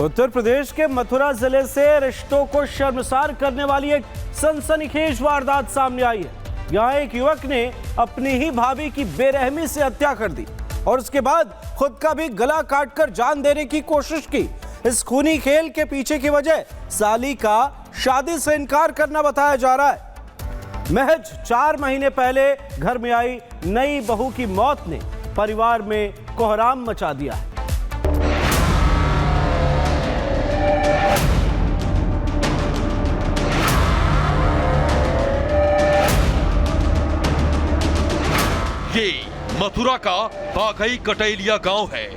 उत्तर प्रदेश के मथुरा जिले से रिश्तों को शर्मसार करने वाली एक सनसनीखेज वारदात सामने आई है। यहाँ एक युवक ने अपनी ही भाभी की बेरहमी से हत्या कर दी और उसके बाद खुद का भी गला काटकर जान देने की कोशिश की। इस खूनी खेल के पीछे की वजह साली का शादी से इनकार करना बताया जा रहा है। महज 4 महीने पहले घर में आई नई बहू की मौत ने परिवार में कोहराम मचा दिया है। ये मथुरा का बाघई कटेलिया गांव है।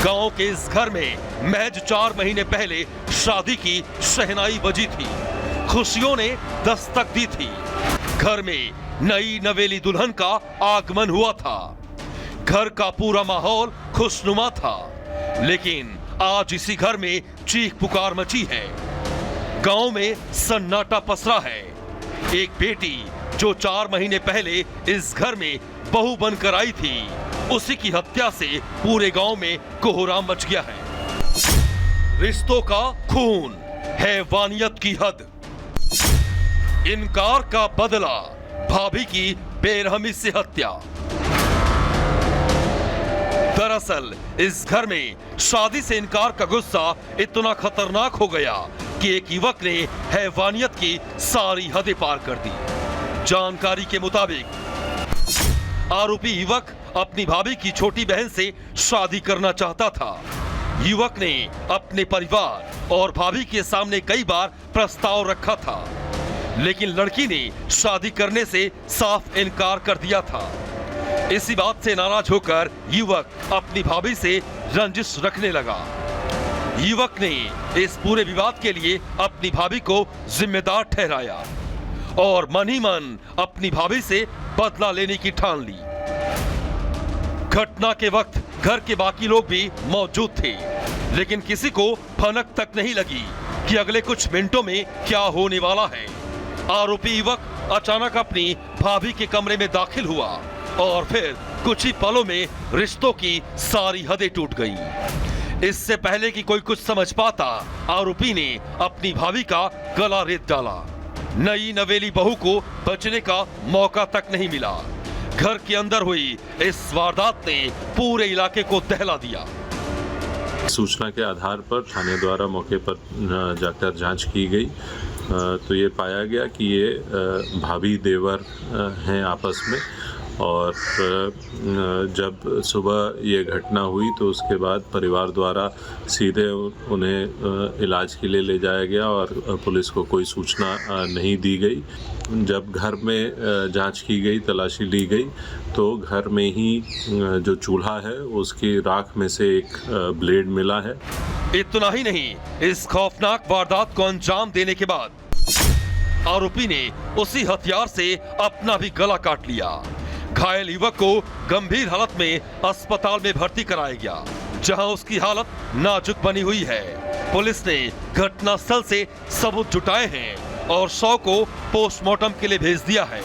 गांव के इस घर में महज 4 महीने पहले शादी की शहनाई बजी थी। खुशियों ने दस्तक दी थी। घर में नई नवेली दुल्हन का आगमन हुआ था। घर का पूरा माहौल खुशनुमा था। लेकिन आज इसी घर में चीख पुकार मची है। गांव में सन्नाटा पसरा है। एक बेटी जो 4 महीने पहले इस घर में बहू बनकर आई थी, उसी की हत्या से पूरे गांव में कोहराम मच गया है। रिश्तों का खून, हैवानियत की हद, इनकार का बदला, भाभी की बेरहमी से हत्या। दरअसल इस घर में शादी से इनकार का गुस्सा इतना खतरनाक हो गया कि एक युवक ने हैवानियत की सारी हदें पार कर दी। जानकारी के मुताबिक आरोपी युवक अपनी भाभी की छोटी बहन से शादी करना चाहता था। युवक ने अपने परिवार और भाभी के सामने कई बार प्रस्ताव रखा था, लेकिन लड़की ने शादी करने से साफ इनकार कर दिया था। इसी बात से नाराज होकर युवक अपनी भाभी से रंजिश रखने लगा। युवक ने इस पूरे विवाद के लिए अपनी भाभी को जिम्मेदार ठहराया और मन ही मन अपनी भाभी से बदला लेने की ठान ली। घटना के वक्त घर के बाकी लोग भी मौजूद थे, लेकिन किसी को भनक तक नहीं लगी कि अगले कुछ मिनटों में क्या होने वाला है। आरोपी युवक अचानक अपनी भाभी के कमरे में दाखिल हुआ और फिर कुछ ही पलों में रिश्तों की सारी हदें टूट गईं। इससे पहले कि कोई कुछ समझ पाता, आरोपी ने अपनी भाभी का गला रेत डाला। नई नवेली बहू को बचने का मौका तक नहीं मिला। घर के अंदर हुई इस वारदात ने पूरे इलाके को दहला दिया। सूचना के आधार पर थाने द्वारा मौके पर जाकर जांच की गई तो ये पाया गया कि ये भाभी देवर हैं आपस में। और जब सुबह ये घटना हुई तो उसके बाद परिवार द्वारा सीधे उन्हें इलाज के लिए ले जाया गया और पुलिस को कोई सूचना नहीं दी गई। जब घर में जांच की गई, तलाशी ली गई, तो घर में ही जो चूल्हा है उसकी राख में से एक ब्लेड मिला है। इतना ही नहीं, इस खौफनाक वारदात को अंजाम देने के बाद आरोपी ने उसी हथियार से अपना भी गला काट लिया। घायल युवक को गंभीर हालत में अस्पताल में भर्ती कराया गया, जहां उसकी हालत नाजुक बनी हुई है। पुलिस ने घटनास्थल से सबूत जुटाए हैं और शव को पोस्टमार्टम के लिए भेज दिया है।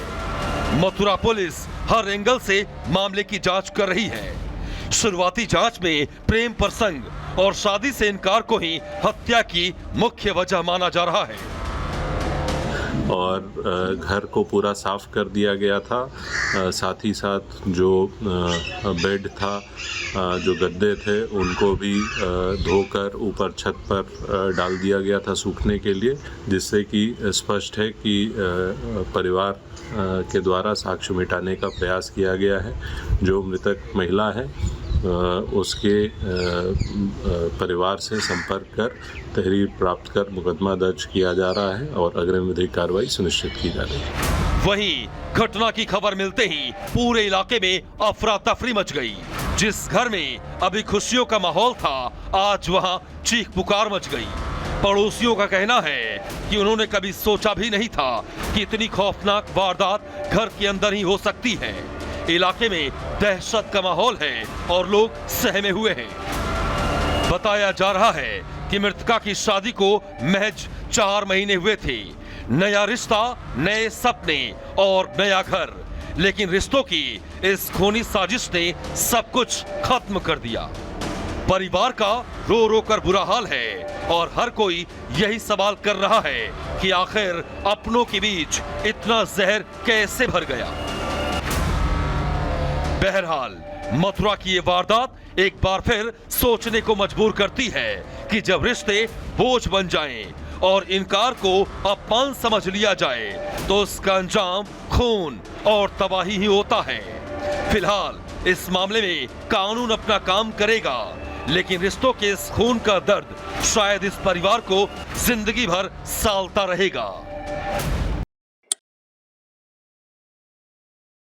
मथुरा पुलिस हर एंगल से मामले की जांच कर रही है। शुरुआती जांच में प्रेम प्रसंग और शादी से इनकार को ही हत्या की मुख्य वजह माना जा रहा है। और घर को पूरा साफ कर दिया गया था। साथ ही साथ जो बेड था, जो गद्दे थे, उनको भी धोकर ऊपर छत पर डाल दिया गया था सूखने के लिए, जिससे कि स्पष्ट है कि परिवार के द्वारा साक्ष्य मिटाने का प्रयास किया गया है। जो मृतक महिला है उसके परिवार से संपर्क कर तहरीर प्राप्त कर मुकदमा दर्ज किया जा रहा है और अग्रिम विधिक कार्रवाई सुनिश्चित की जा रही है। वहीं घटना की खबर मिलते ही पूरे इलाके में अफरा तफरी मच गई। जिस घर में अभी खुशियों का माहौल था, आज वहां चीख पुकार मच गई। पड़ोसियों का कहना है कि उन्होंने कभी सोचा भी नहीं था कि इतनी खौफनाक वारदात घर के अंदर ही हो सकती है। इलाके में दहशत का माहौल है और लोग सहमे हुए हैं। बताया जा रहा है कि मृतका की शादी को महज 4 महीने हुए थे। नया रिश्ता, नए सपने और नया घर, लेकिन रिश्तों की इस खूनी साजिश ने सब कुछ खत्म कर दिया। परिवार का रो रो कर बुरा हाल है और हर कोई यही सवाल कर रहा है कि आखिर अपनों के बीच इतना जहर कैसे भर गया। बहरहाल मथुरा की ये वारदात एक बार फिर सोचने को मजबूर करती है कि जब रिश्ते बोझ बन जाएं और इनकार को अपमान समझ लिया जाए तो उसका अंजाम खून और तबाही ही होता है। फिलहाल इस मामले में कानून अपना काम करेगा, लेकिन रिश्तों के इस खून का दर्द शायद इस परिवार को जिंदगी भर सालता रहेगा।